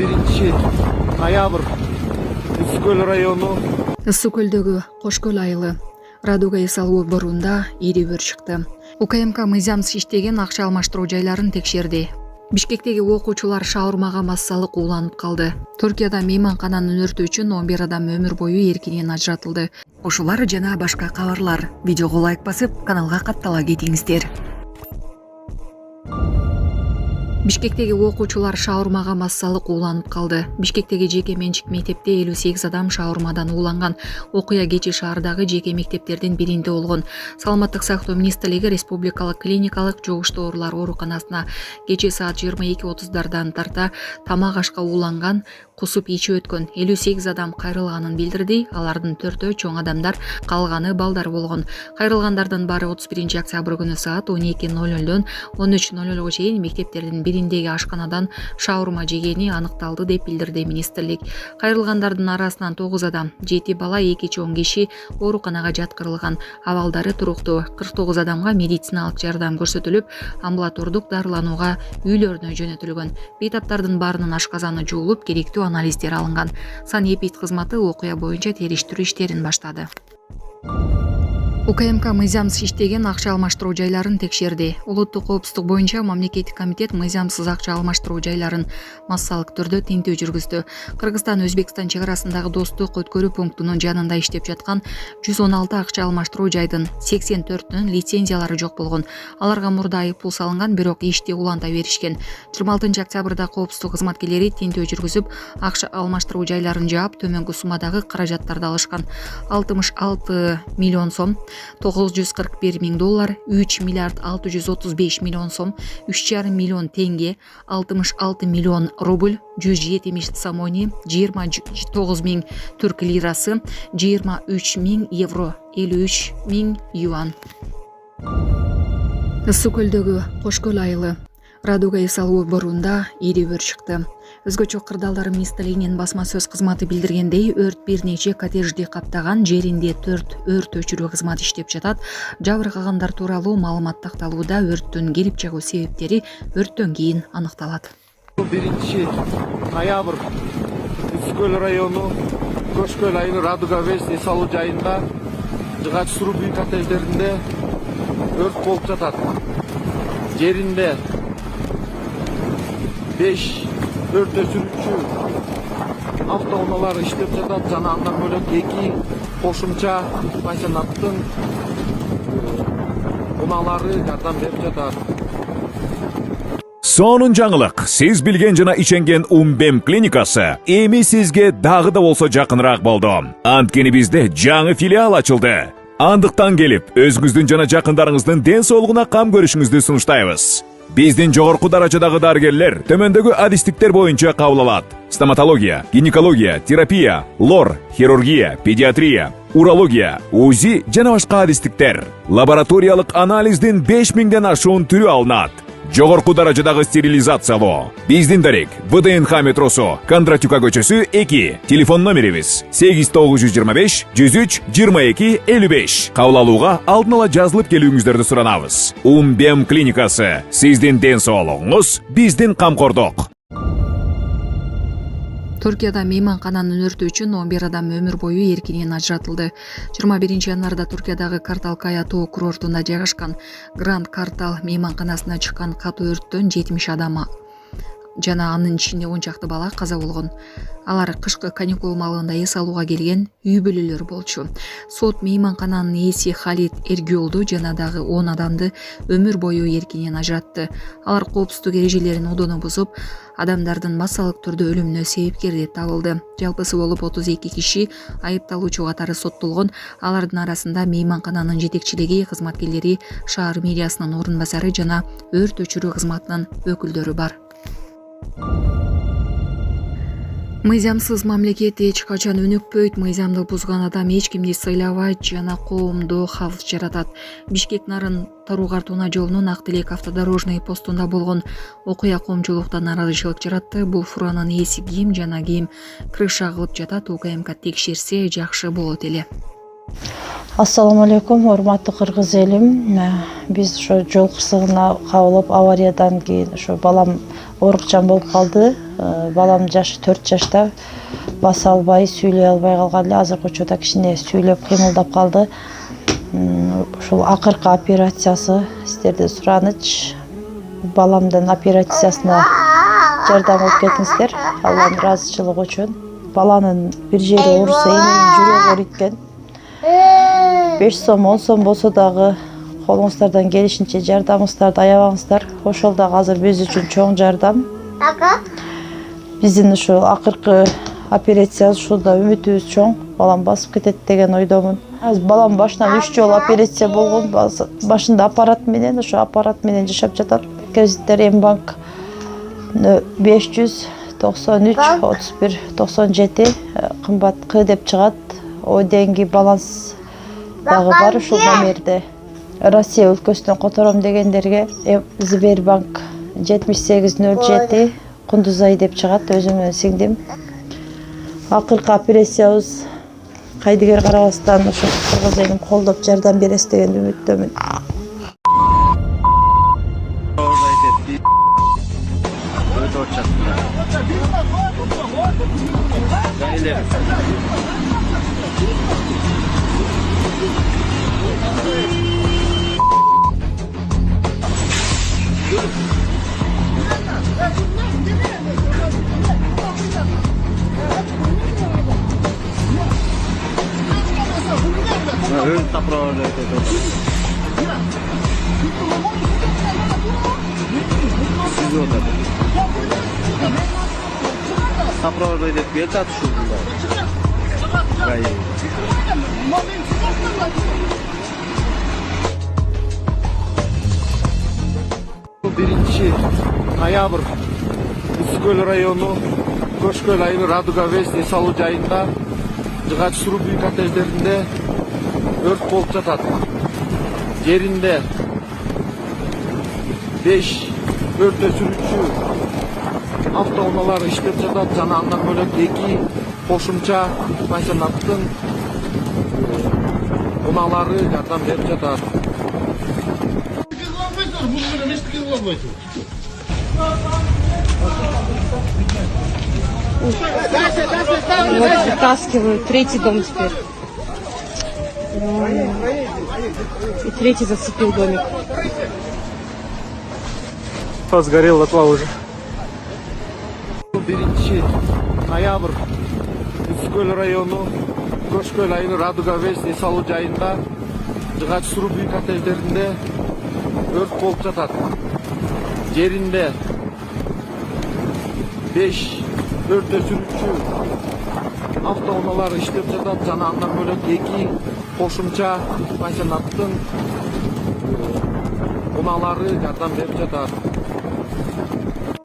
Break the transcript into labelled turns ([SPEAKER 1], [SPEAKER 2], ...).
[SPEAKER 1] 1-ноябрь Ысык Көл району
[SPEAKER 2] Ысык Көлдөгү Кошкөл айылы Радуга эс алуу борунда ири өрт чыкты. УКМК мыйзамсыз иштеген акча алмаштыруу жайларын текшерди. Бишкектеги окуучулар шаурмага массалык ууланып калды. Түркияда мейманкананы өртөө үчүн 11 адам өмүр бою эркинен ажыратылды. Ушулар жана башка кабарлар. Видеого лайк басып, каналга каттала кетиңиздер. Бишкектеги окуучулар шаурмага массалык ууланып калды. Бишкектеги жеке менчик мектепте 58 адам шаурмадан ууланган. Окуя кечи шаардагы жеке мектептердин биринде болгон. Саламаттык сактоо министрлиги республикалык клиникалык жугуштуу оорулар ооруканасына кечи саат 22:30 тарта тамак ашка ууланган, кусуп ичип өткөн 58 адам кайрылганын билдирди. Алардын 4-өө чоң адамдар, калганы балдар болгон. Кайрылгандардын баары 31 октябрь күнү саат 12:00дон 13:00га чейин мектептердин бириндеги ашканадан шаурма жегени аныкталды деп билдирди министрлик. Кайрылгандардын арасынан 9 адам, 7 бала, 2 чоң киши ооруканага жаткырылган. Абалдары туруктуу. 49 адамга медициналык жардам көрсөтүлүп, амбулатордук дарыланууга үйлөрүнө жөнөтүлгөн. Бейтаптардын баарынын ашказаны жуулуп, керектүү анализдер алынган. Санэпид кызматы окуя боюнча териштирүү иштерин баштады. УКМК мыйзамсыз иштеген акча алмаштыруу жайларын текшерди. Улуттук коопсуздук боюнча мамлекеттик комитет мыйзамсыз акча алмаштыруу жайларын массалык түрдө тинтүү жүргүздү. Кыргызстан Өзбекстан чек арасындагы достук өткөрүү пунктунун жанында иштеп жаткан 116 акча алмаштыруу жайдын 84-үнүн лицензиялары жок болгон. Аларга мурда айыппул салынган, бирок ишти уланта беришкен. 26 октябрда коопсуздук кызматкерлери тинтүү жүргүзүп, акча алмаштыруу жайларын жаап, төмөнгү суммадагы каражаттарды алышкан. 66 миллион сом, 941 миң доллар, 3 миллиард 635 миллион сом, 3,5 миллион тенге, 66 миллион рубль, 170 самони, 29 миң түрк лирасы, 23 миң евро, 53 миң юан. Ысык Көлдөгү Кошкөл айылы Радуга эс алуу борунда ири өрт чыкты. Өзгөчө кырдаалдар министрлигинин басма сөз кызматы билдиргендей, өрт бир нече коттеджди каптаган, жеринде 4 өрт өчүрүү кызматы иштеп жатат. Жабыркагандар тууралуу маалымат такталууда, өрттүн келип чыгуу себептери өрттөн кийин аныкталат.
[SPEAKER 1] 1-ноябрь Ысык Көл району Кошкөл айылы Радуга эс алуу жайында жыгач суруу бүй коттедждеринде өрт болуп жатат. Жеринде 5 өрт өчүрүүчү автоунаалар иштеп жатат жана андан бөлөк 2 кошумча пансионаттын унаалары жардам берип жатат.
[SPEAKER 3] Сонун жаңылык. Сиз билген жана ишенген Умбем клиникасы эми сизге дагы да болсо жакыныраак болду. Анткени бизде жаңы филиал ачылды. Андыктан келип, өзүңүздүн жана жакындарыңыздын ден соолугуна кам көрүшүңүздү сунуштайбыз. Биздин жогорку даражадагы дарыгерлер төмөндөгү адистиктер боюнча кабыл алат. Стоматология, гинекология, терапия, лор, хирургия, педиатрия, урология, УЗИ жана башка адистиктер. Лабораториялык анализдин 5000ден ашуун түрү алынат. Жогорку даражадагы стерилизациялоо. Биздин дарек ВДНХ метросу, Кондратюка көчөсү 2. Телефон номерибиз 8925 103 22 55. Кабыл алууга алдын ала жазылып келүүңүздөрдү суранабыз. Умбем клиникасы. Сиздин ден соолугуңуз, биздин камкордук.
[SPEAKER 2] Түркияда мейманкананы өртөө үчүн 11 адам өмүр бою эркинен ажыратылды. 21 январда Түркиядагы Карталкая тоо курортунда жайгашкан Гранд Картал мейманканасына чыккан катуу өрттөн 70 адам жана анын ичинде 10 чакты бала каза болгон. Алар кышкы каникул маалында эс алууга келген үй бүлөлөр болчу. Сот мейманкананын ээси Халид Эргюлду жана дагы 10 адамды өмүр бою эркинен ажыратты. Алар коопсуздук эрежелерин одоно бузуп, адамдардын массалык түрдө өлүмүнө себепкер деп табылды. Жалпысы болуп 32 киши айыпталуучу катары соттолгон. Алардын арасында мейманкананын жетекчилиги кызматкерлери, шаар мэриясынын орун басары жана өрт өчүрүү кызматынын өкүлдөрү бар. Мыйзамсыз мамлекет эч качан өнүкпөйт. Мыйзамды бузган адам эч кимди сыйлабайт жана коомдо кабыз жаратат. Бишкек нарын Таруу-Картууна жолунун Ак Тилек автодорожный постунда болгон окуя коомчулукта нааразычылык жаратты. Бул фуранын ээси кийим жана кийим крыша кылып жатат. УКМК текшерсе жакшы болот эле.
[SPEAKER 4] Ассаламу алейкум, урматтуу кыргыз элим. Биз ошо жол кырсыгына кабылып авариядан кийин ошо балам оорукчан болуп калды. Балам жашы 4 жашта, баса албай, сүйлөй албай калган эле. Азыркы учурда кичине сүйлөп кыймылдап калды. Ушул акыркы операциясы сиздерден сураныч. Баламдын операциясына жардам алып кетиңиздер. Алланын ыраазычылыгы үчүн. Баланын бир жери ооруса, эненин жүрөгү ээриткен. 5 сом, 10 сом болсо дагы колуңуздардан келишинче жардамыңыздарды аябаңыздар. Ошол дагы азыр биз үчүн чоң жардам. Биздин ушу акыркы операция ушуда үмүтүбүз чоң. Балам басып кетет деген ойдомун. Азыр балам башынан 3 жолу операция болгон. Башында аппарат менен, ошо аппарат менен жашап жатат. Кредиттер Мбанк 593 31 97 кымбат К деп чыгат. О деньги баланс дагы бар ушул номерде. Россия өлкөсүнөн котором дегендерге Сбербанк 7807 Кундузай деп чыгат, өзүмдүн сиңдим. Акыркы операциябыз кайдыгер карабастан ошо кыргыз элин колдоп жардам бересиз деген үмүттөмүн.
[SPEAKER 1] Сопровождать бетат шубуда. Биринчи ноябрь Үскөл району Көшкөл айылы Радуга Вестни салуу жайында жыгач суруу бүй коттедждеринде өрт болуп жатат. Жеринде 5 өрт өчүрүүчү автоунаалар иштеп жатат жана андан бөлөк 2 кошумча пансионаттын унаалары жардам берип жатат.
[SPEAKER 5] Вот вытаскивают, третий дом теперь. И третий зацепил домик.
[SPEAKER 6] Сгорел дотла уже.
[SPEAKER 1] Биринчи ноябрь Үскөл району Көшкөл айылы Радуга Вестни салуу жайында жыгач суруу бүй коттедждеринде өрт болуп жатат. Жеринде 5 өрт өчүрүүчү автоунаалар иштеп жатат жана андан бөлөк 2 кошумча пансионаттын унаалары жардам берип жатат.